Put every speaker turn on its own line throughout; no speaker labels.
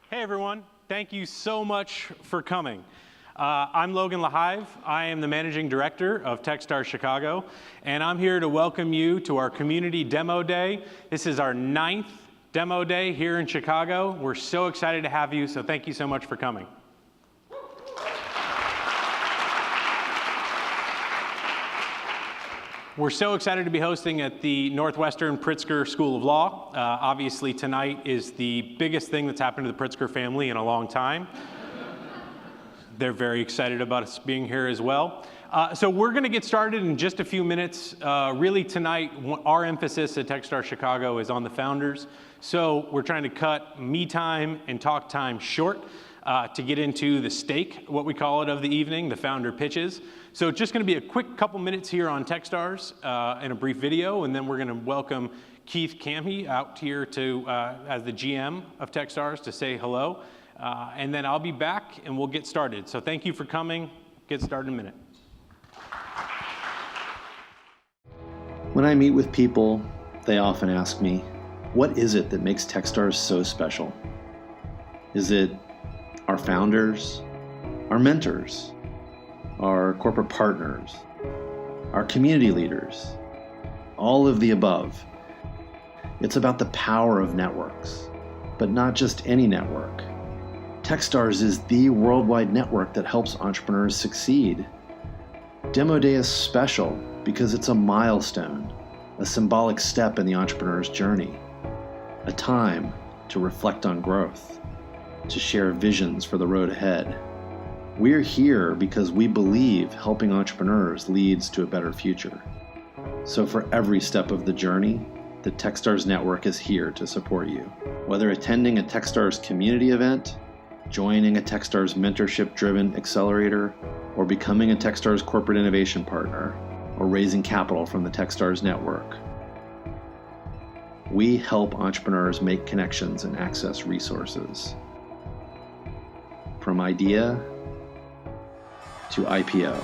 Hey everyone, thank you so much for coming. I'm Logan LaHive. I am the Managing Director of Techstars Chicago, and I'm here to welcome you to our Community Demo Day. This is our 9th Demo Day here in Chicago. We're so excited to have you, so thank you so much for coming. We're so excited to be hosting at the Northwestern Pritzker School of Law. Obviously tonight is the biggest thing that's happened to the Pritzker family in a long time. They're very excited about us being here as well. So we're going to get started in just a few minutes. Really tonight, our emphasis at Techstars Chicago is on the founders. So we're trying to cut me time and talk time short to get into the steak, what we call it, of the evening, the founder pitches. So it's just going to be a quick couple minutes here on Techstars and a brief video, and then we're going to welcome Keith Kamhe out here to as the GM of Techstars to say hello. And then I'll be back and we'll get started. So thank you for coming. Get started in a minute.
When I meet with people, they often ask me, what is it that makes Techstars so special? Is it our founders, our mentors, our corporate partners, our community leaders, all of the above? It's about the power of networks, but not just any network. Techstars is the worldwide network that helps entrepreneurs succeed. Demo Day is special because it's a milestone, a symbolic step in the entrepreneur's journey, a time to reflect on growth, to share visions for the road ahead. We're here because we believe helping entrepreneurs leads to a better future. So for every step of the journey, the Techstars Network is here to support you. Whether attending a Techstars community event, joining a Techstars mentorship-driven accelerator, or becoming a Techstars corporate innovation partner, or raising capital from the Techstars Network, we help entrepreneurs make connections and access resources. From idea to IPO.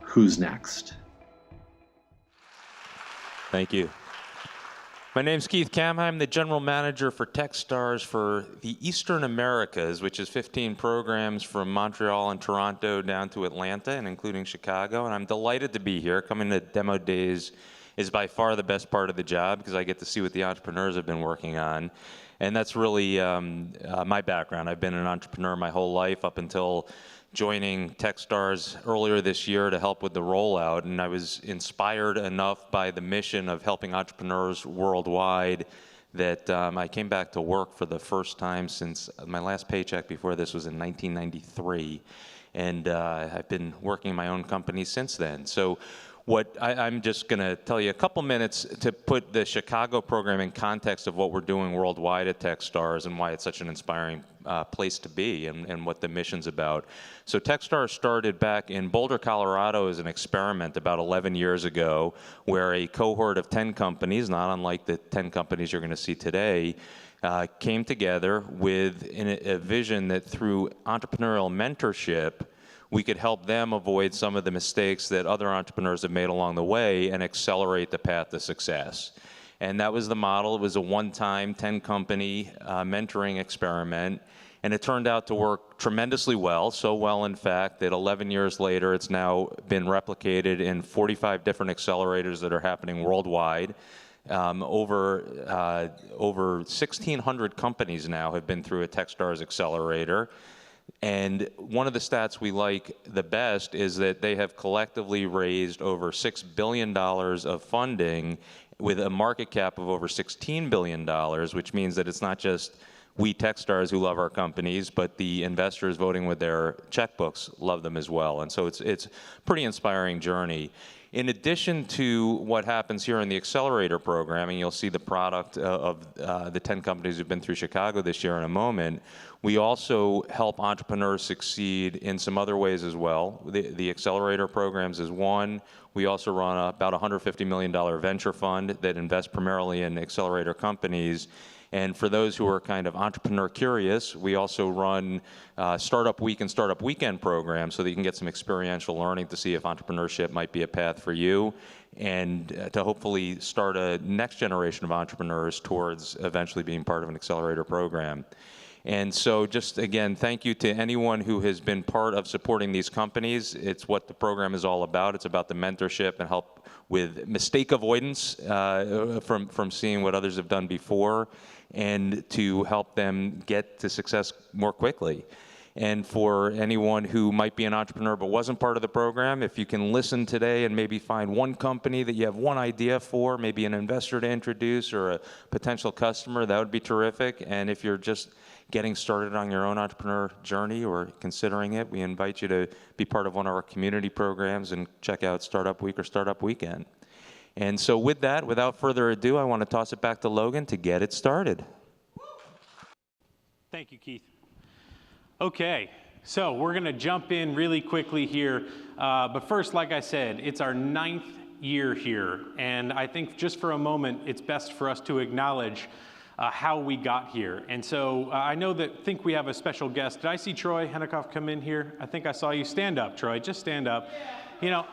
Who's next?
Thank you. My name's Keith Kamhe. I'm the general manager for Techstars for the Eastern Americas, which is 15 programs from Montreal and Toronto down to Atlanta and including Chicago. And I'm delighted to be here. Coming to Demo Days is by far the best part of the job because I get to see what the entrepreneurs have been working on. And that's really my background. I've been an entrepreneur my whole life up until joining Techstars earlier this year to help with the rollout. And I was inspired enough by the mission of helping entrepreneurs worldwide that I came back to work for the first time since my last paycheck before this was in 1993. And I've been working in my own company since then. So I'm just going to tell you a couple minutes to put the Chicago program in context of what we're doing worldwide at Techstars and why it's such an inspiring place to be and what the mission's about. So Techstars started back in Boulder, Colorado as an experiment about 11 years ago where a cohort of 10 companies, not unlike the 10 companies you're going to see today, came together with a vision that through entrepreneurial mentorship, we could help them avoid some of the mistakes that other entrepreneurs have made along the way and accelerate the path to success. And that was the model. It was a one-time 10-company mentoring experiment. And it turned out to work tremendously well, so well, in fact, that 11 years later, it's now been replicated in 45 different accelerators that are happening worldwide. Over 1,600 companies now have been through a Techstars accelerator. And one of the stats we like the best is that they have collectively raised over $6 billion of funding with a market cap of over $16 billion, which means that it's not just we Techstars who love our companies, but the investors voting with their checkbooks love them as well. And so it's a pretty inspiring journey. In addition to what happens here in the accelerator program, and you'll see the product of the 10 companies who've been through Chicago this year in a moment, we also help entrepreneurs succeed in some other ways as well. The accelerator programs is one. We also run about $150 million venture fund that invests primarily in accelerator companies. And for those who are kind of entrepreneur curious, we also run Startup Week and Startup Weekend programs so that you can get some experiential learning to see if entrepreneurship might be a path for you. and to hopefully start a next generation of entrepreneurs towards eventually being part of an accelerator program. And so just again, thank you to anyone who has been part of supporting these companies. It's what the program is all about. It's about the mentorship and help with mistake avoidance from seeing what others have done before, and to help them get to success more quickly. And for anyone who might be an entrepreneur but wasn't part of the program, if you can listen today and maybe find one company that you have one idea for, maybe an investor to introduce or a potential customer, that would be terrific. And if you're just getting started on your own entrepreneur journey or considering it, we invite you to be part of one of our community programs and check out Startup Week or Startup Weekend. And so with that, without further ado, I want to toss it back to Logan to get it started.
Thank you, Keith. Okay, so we're going to jump in really quickly here. But first, like I said, it's our 9th year here. And I think just for a moment, it's best for us to acknowledge how we got here. And so I think we have a special guest. Did I see Troy Hennekoff come in here? I think I saw you. Stand up, Troy. Just stand up. You know,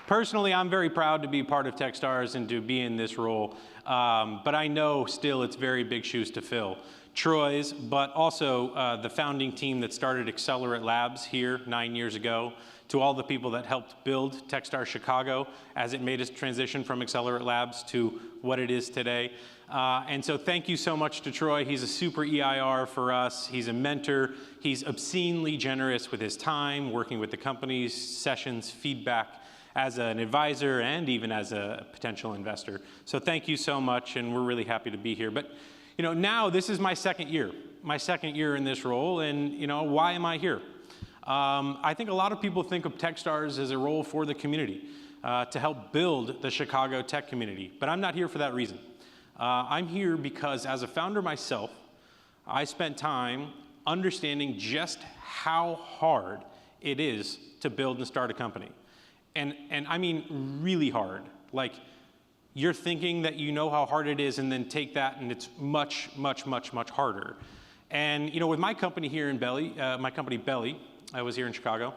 personally, I'm very proud to be part of Techstars and to be in this role, but I know still it's very big shoes to fill. Troy's, but also the founding team that started Accelerate Labs here 9 years ago, to all the people that helped build Techstars Chicago as it made its transition from Accelerate Labs to what it is today. And so thank you so much to Troy. He's a super EIR for us. He's a mentor. He's obscenely generous with his time, working with the companies, sessions, feedback, as an advisor and even as a potential investor. So thank you so much, and we're really happy to be here. But you know, now this is my second year in this role, and you know, why am I here? I think a lot of people think of Techstars as a role for the community, to help build the Chicago tech community, but I'm not here for that reason. I'm here because as a founder myself, I spent time understanding just how hard it is to build and start a company. And I mean really hard. Like, you're thinking that you know how hard it is, and then take that and it's much, much, much, much harder. And you know, with my company here in my company Belly, I was here in Chicago,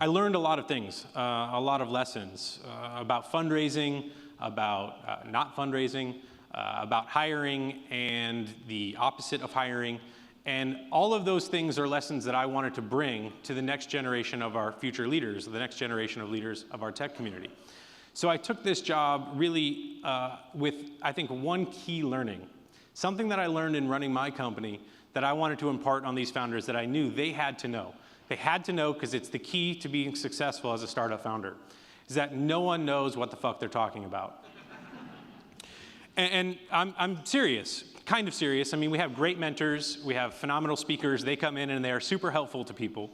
I learned a lot of things, a lot of lessons about fundraising, about not fundraising, about hiring and the opposite of hiring. And all of those things are lessons that I wanted to bring to the next generation of our future leaders, the next generation of leaders of our tech community. So I took this job really with, I think, one key learning, something that I learned in running my company that I wanted to impart on these founders that I knew they had to know. They had to know, because it's the key to being successful as a startup founder, is that no one knows what the fuck they're talking about. And I'm serious. Kind of serious. I mean, we have great mentors, we have phenomenal speakers, they come in and they are super helpful to people,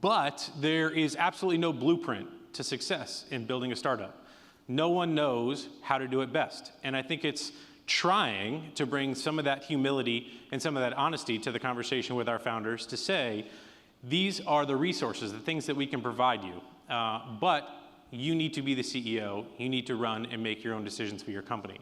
but there is absolutely no blueprint to success in building a startup. No one knows how to do it best. And I think it's trying to bring some of that humility and some of that honesty to the conversation with our founders to say, these are the resources, the things that we can provide you, but you need to be the CEO, you need to run and make your own decisions for your company.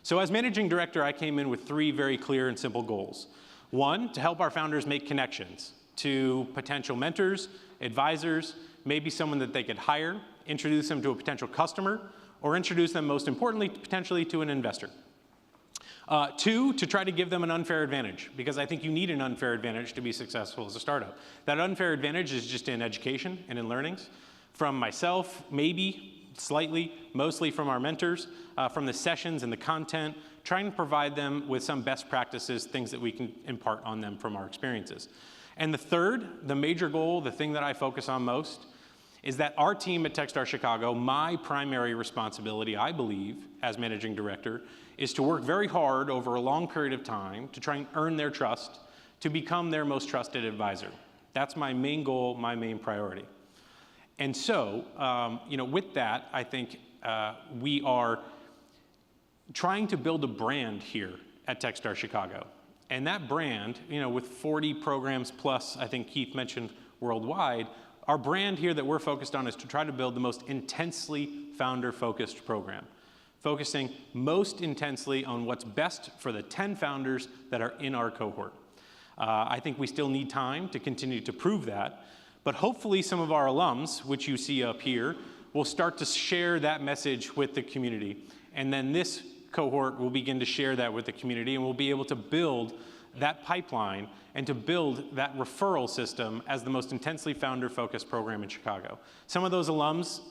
So as managing director, I came in with 3 very clear and simple goals. 1, to help our founders make connections to potential mentors, advisors, maybe someone that they could hire, introduce them to a potential customer, or introduce them, most importantly, potentially to an investor. 2, to try to give them an unfair advantage, because I think you need an unfair advantage to be successful as a startup. That unfair advantage is just in education and in learnings. From myself, maybe, slightly, mostly from our mentors, from the sessions and the content, trying to provide them with some best practices, things that we can impart on them from our experiences. And the third, the major goal, the thing that I focus on most, is that our team at Techstars Chicago, my primary responsibility, I believe, as managing director, is to work very hard over a long period of time to try and earn their trust, to become their most trusted advisor. That's my main goal, my main priority. And so, you know, with that, I think we are trying to build a brand here at Techstars Chicago. And that brand, you know, with 40 programs plus, I think Keith mentioned worldwide, our brand here that we're focused on is to try to build the most intensely founder-focused program, focusing most intensely on what's best for the 10 founders that are in our cohort. I think we still need time to continue to prove that, but hopefully some of our alums, which you see up here, will start to share that message with the community. And then this cohort will begin to share that with the community, and we'll be able to build that pipeline and to build that referral system as the most intensely founder-focused program in Chicago. Some of those alums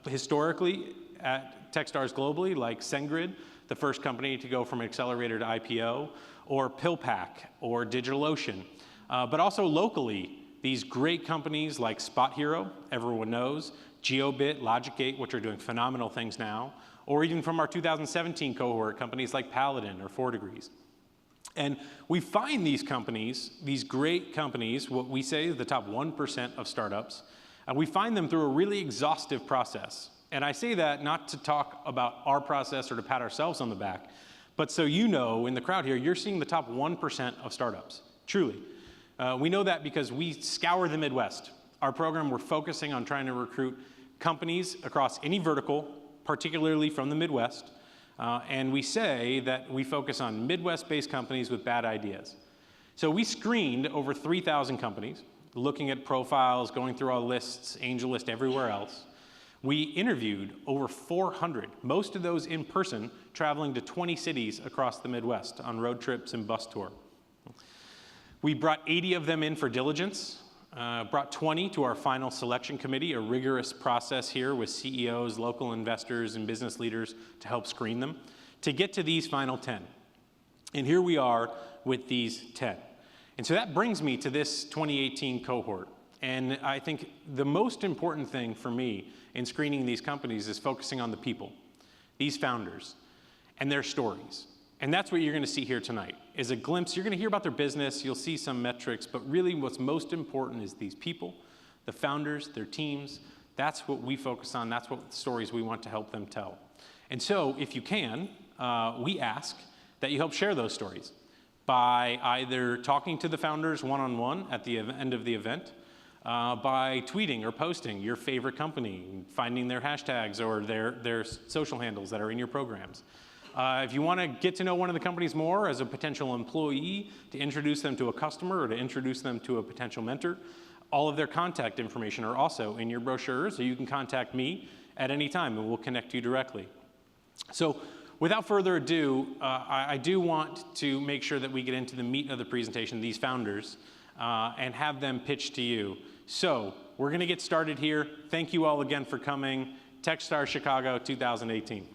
historically at Techstars globally, like SendGrid, the first company to go from accelerator to IPO, or PillPack, or DigitalOcean. But also locally, these great companies like Spot Hero, everyone knows, GeoBit, LogicGate, which are doing phenomenal things now, or even from our 2017 cohort, companies like Paladin or 4 Degrees. And we find these companies, these great companies, what we say is the top 1% of startups, and we find them through a really exhaustive process. And I say that not to talk about our process or to pat ourselves on the back, but so you know, in the crowd here, you're seeing the top 1% of startups, truly. We know that because we scour the Midwest. Our program, we're focusing on trying to recruit companies across any vertical, particularly from the Midwest, and we say that we focus on Midwest-based companies with bad ideas. So we screened over 3,000 companies, looking at profiles, going through our lists, Angel List, everywhere else. We interviewed over 400, most of those in person, traveling to 20 cities across the Midwest on road trips and bus tour. We brought 80 of them in for diligence, brought 20 to our final selection committee, a rigorous process here with CEOs, local investors, and business leaders to help screen them, to get to these final 10. And here we are with these 10. And so that brings me to this 2018 cohort. And I think the most important thing for me in screening these companies is focusing on the people, these founders, and their stories. And that's what you're going to see here tonight, is a glimpse. You're going to hear about their business, you'll see some metrics, but really what's most important is these people, the founders, their teams. That's what we focus on. That's what stories we want to help them tell. And so if you can, we ask that you help share those stories by either talking to the founders one-on-one at the end of the event, by tweeting or posting your favorite company, finding their hashtags or their social handles that are in your programs. If you want to get to know one of the companies more as a potential employee, to introduce them to a customer or to introduce them to a potential mentor, all of their contact information are also in your brochure, so you can contact me at any time and we'll connect you directly. So without further ado, I do want to make sure that we get into the meat of the presentation, these founders, and have them pitch to you. So we're going to get started here. Thank you all again for coming. Techstars Chicago 2018.